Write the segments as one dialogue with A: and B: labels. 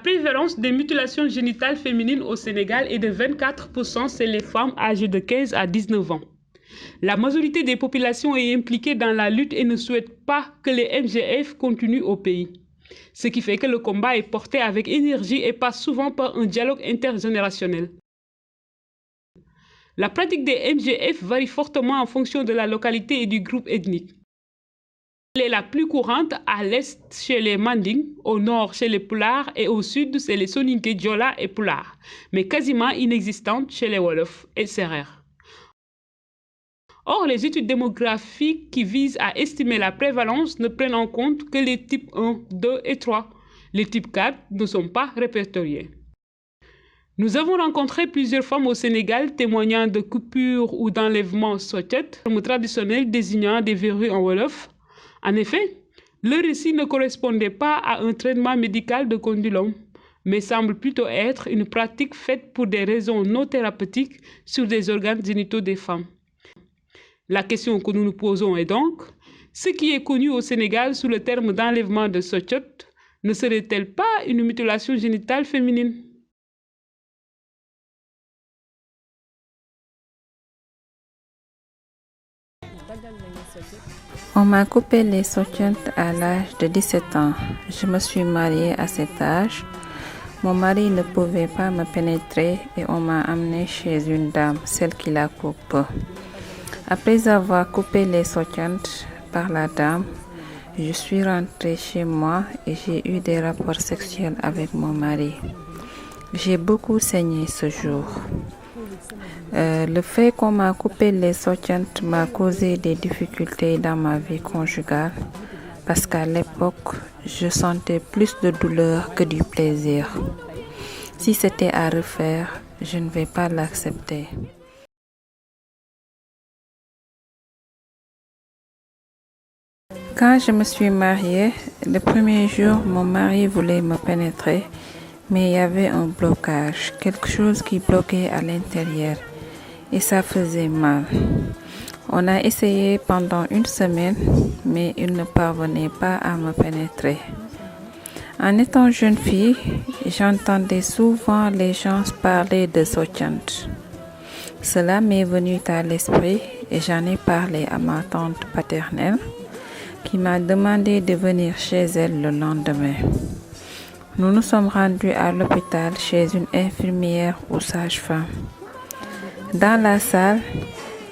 A: prévalence des mutilations génitales féminines au Sénégal est de 24% chez les femmes âgées de 15 à 19 ans. La majorité des populations est impliquée dans la lutte et ne souhaite pas que les MGF continuent au pays. Ce qui fait que le combat est porté avec énergie et passe souvent par un dialogue intergénérationnel. La pratique des MGF varie fortement en fonction de la localité et du groupe ethnique. Elle est la plus courante à l'est chez les Manding, au nord chez les Pulaars et au sud chez les Soninké, Diola et Pulaars, mais quasiment inexistante chez les Wolof et Sérères. Or, les études démographiques qui visent à estimer la prévalence ne prennent en compte que les types 1, 2 et 3. Les types 4 ne sont pas répertoriés. Nous avons rencontré plusieurs femmes au Sénégal témoignant de coupures ou d'enlèvements socket, terme traditionnel désignant des verrues en Wolof. En effet, le récit ne correspondait pas à un traitement médical de condylome, mais semble plutôt être une pratique faite pour des raisons non thérapeutiques sur des organes génitaux des femmes. La question que nous nous posons est donc, ce qui est connu au Sénégal sous le terme d'enlèvement de socket ne serait-elle pas une mutilation génitale féminine?
B: On m'a coupé les sockets à l'âge de 17 ans. Je me suis mariée à cet âge. Mon mari ne pouvait pas me pénétrer et on m'a amenée chez une dame, celle qui la coupe. Après avoir coupé les sockets par la dame, je suis rentrée chez moi et j'ai eu des rapports sexuels avec mon mari. J'ai beaucoup saigné ce jour. Le fait qu'on m'a coupé les sockets m'a causé des difficultés dans ma vie conjugale parce qu'à l'époque, je sentais plus de douleur que du plaisir. Si c'était à refaire, je ne vais pas l'accepter. Quand je me suis mariée, le premier jour, mon mari voulait me pénétrer, mais il y avait un blocage, quelque chose qui bloquait à l'intérieur. Et ça faisait mal. On a essayé pendant une semaine, mais il ne parvenait pas à me pénétrer. En étant jeune fille, j'entendais souvent les gens parler de sockets. Cela m'est venu à l'esprit et j'en ai parlé à ma tante paternelle qui m'a demandé de venir chez elle le lendemain. Nous nous sommes rendus à l'hôpital chez une infirmière ou sage-femme. Dans la salle,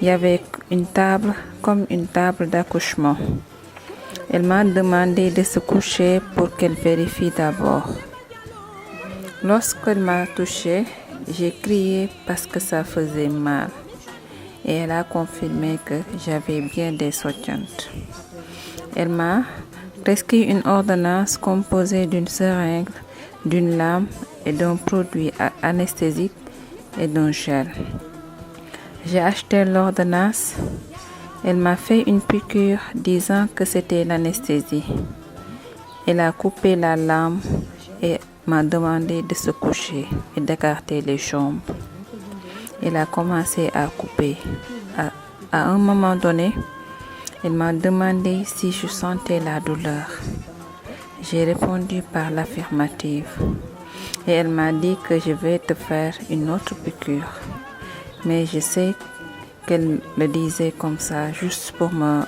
B: il y avait une table comme une table d'accouchement. Elle m'a demandé de se coucher pour qu'elle vérifie d'abord. Lorsqu'elle m'a touchée, j'ai crié parce que ça faisait mal. Et elle a confirmé que j'avais bien des sockets. Elle m'a prescrit une ordonnance composée d'une seringue, d'une lame et d'un produit anesthésique et d'un gel. J'ai acheté l'ordonnance. Elle m'a fait une piqûre disant que c'était l'anesthésie. Elle a coupé la lame et m'a demandé de se coucher et d'écarter les jambes. Elle a commencé à couper. À un moment donné, elle m'a demandé si je sentais la douleur. J'ai répondu par l'affirmative. Et elle m'a dit que je vais te faire une autre piqûre. Mais je sais qu'elle le disait comme ça juste pour me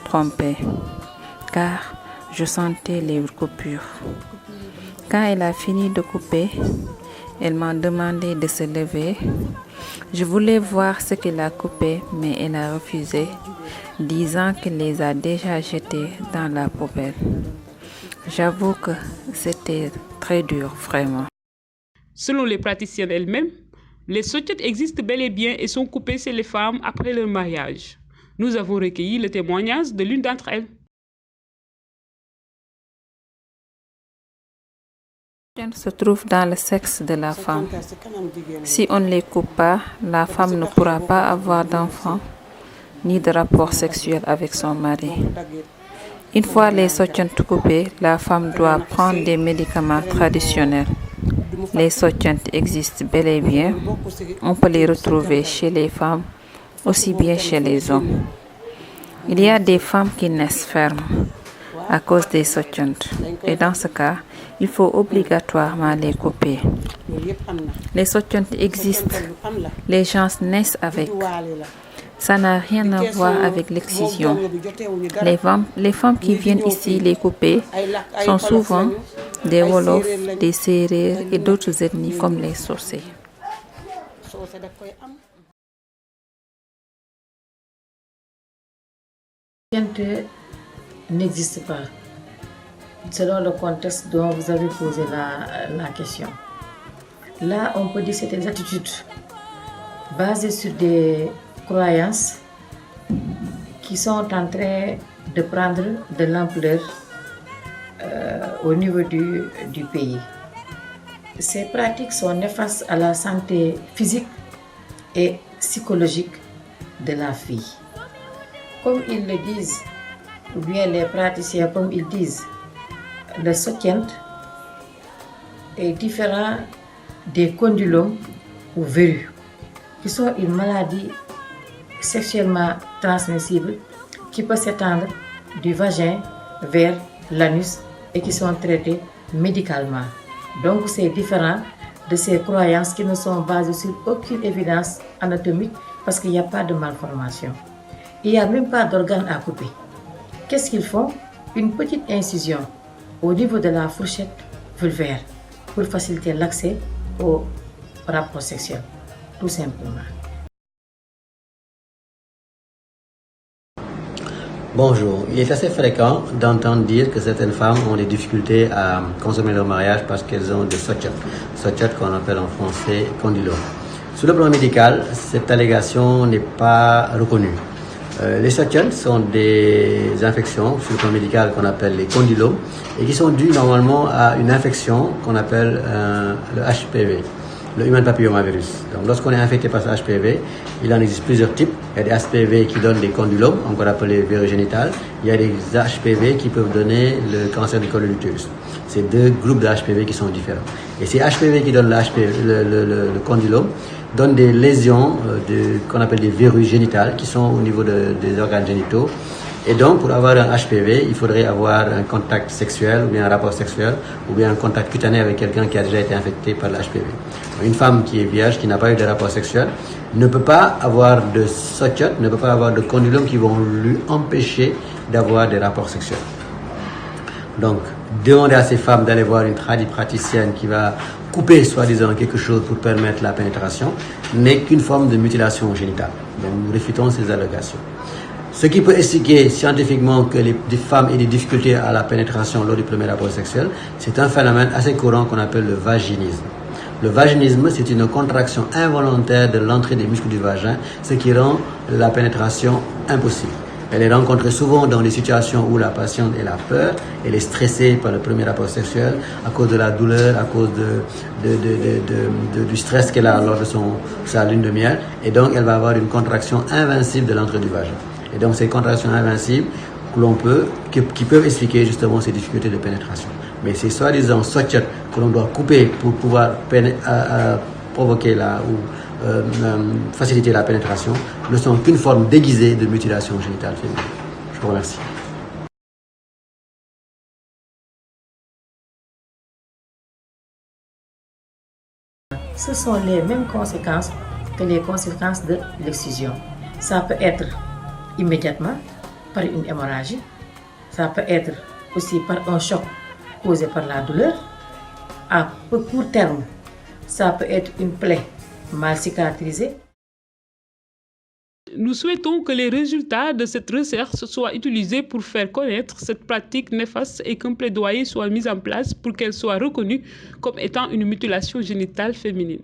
B: tromper, car je sentais les coupures. Quand elle a fini de couper, elle m'a demandé de se lever. Je voulais voir ce qu'elle a coupé, mais elle a refusé, disant qu'elle les a déjà jetés dans la poubelle. J'avoue que c'était très dur, vraiment.
A: Selon les praticiennes elles-mêmes, les sockets existent bel et bien et sont coupés chez les femmes après leur mariage. Nous avons recueilli le témoignage de l'une d'entre elles.
B: Se trouve dans le sexe de la femme. Si on ne les coupe pas, la femme ne pourra pas avoir d'enfant ni de rapport sexuel avec son mari. Une fois les sockets coupés, la femme doit prendre des médicaments traditionnels. Les sockets existent bel et bien. On peut les retrouver chez les femmes, aussi bien chez les hommes. Il y a des femmes qui naissent fermes à cause des sockets. Et dans ce cas, il faut obligatoirement les couper. Les sottiantes existent, les gens naissent avec. Ça n'a rien à voir avec l'excision. Les femmes qui viennent ici les couper sont souvent des Wolofs, des Sérères et d'autres ethnies comme les Socé.
C: N'existe pas, selon le contexte dont vous avez posé la question. Là, on peut dire que c'est des attitudes basées sur des croyances qui sont en train de prendre de l'ampleur au niveau du pays. Ces pratiques sont néfastes à la santé physique et psychologique de la fille. Comme ils le disent, ou bien les praticiens, comme ils disent, le sotiant est différent des condylomes ou verrues, qui sont une maladie sexuellement transmissible qui peut s'étendre du vagin vers l'anus et qui sont traitées médicalement. Donc c'est différent de ces croyances qui ne sont basées sur aucune évidence anatomique parce qu'il n'y a pas de malformation. Il n'y a même pas d'organes à couper. Qu'est-ce qu'ils font? Une petite incision au niveau de la fourchette vulvaire pour faciliter l'accès au rapport sexuel, tout simplement.
D: Bonjour. Il est assez fréquent d'entendre dire que certaines femmes ont des difficultés à consommer leur mariage parce qu'elles ont des sotiates. Sotiates qu'on appelle en français condylomes. Sur le plan médical, cette allégation n'est pas reconnue. Les sotiates sont des infections sur le plan médical qu'on appelle les condylomes et qui sont dues normalement à une infection qu'on appelle le HPV, le Human Papillomavirus. Donc lorsqu'on est infecté par ce HPV, il en existe plusieurs types. Il y a des HPV qui donnent des condylomes, encore appelés verrues génitales. Il y a des HPV qui peuvent donner le cancer du col de l'utérus. C'est deux groupes de HPV qui sont différents. Et ces HPV qui donnent le condylome donnent des lésions qu'on appelle des verrues génitales qui sont au niveau des organes génitaux. Et donc, pour avoir un HPV, il faudrait avoir un contact sexuel ou bien un rapport sexuel ou bien un contact cutané avec quelqu'un qui a déjà été infecté par l'HPV. Une femme qui est vierge, qui n'a pas eu de rapport sexuel, ne peut pas avoir de sotiates, ne peut pas avoir de condylomes qui vont lui empêcher d'avoir des rapports sexuels. Donc, demander à ces femmes d'aller voir une praticienne qui va couper, soi-disant, quelque chose pour permettre la pénétration, n'est qu'une forme de mutilation génitale. Donc, nous réfutons ces allégations. Ce qui peut expliquer scientifiquement que les femmes aient des difficultés à la pénétration lors du premier rapport sexuel, c'est un phénomène assez courant qu'on appelle le vaginisme. Le vaginisme, c'est une contraction involontaire de l'entrée des muscles du vagin, ce qui rend la pénétration impossible. Elle est rencontrée souvent dans des situations où la patiente a peur, elle est stressée par le premier rapport sexuel à cause de la douleur, à cause du stress qu'elle a lors de sa lune de miel, et donc elle va avoir une contraction invincible de l'entrée du vagin. Et donc ces contractions invincibles qui peuvent expliquer justement ces difficultés de pénétration. Mais ces soi-disant sotiates que l'on doit couper pour pouvoir provoquer faciliter la pénétration ne sont qu'une forme déguisée de mutilation génitale féminine. Je vous remercie.
C: Ce sont les mêmes conséquences que les conséquences de l'excision. Ça peut être immédiatement par une hémorragie, ça peut être aussi par un choc causé par la douleur. À court terme, ça peut être une plaie mal cicatrisée.
A: Nous souhaitons que les résultats de cette recherche soient utilisés pour faire connaître cette pratique néfaste et qu'un plaidoyer soit mis en place pour qu'elle soit reconnue comme étant une mutilation génitale féminine.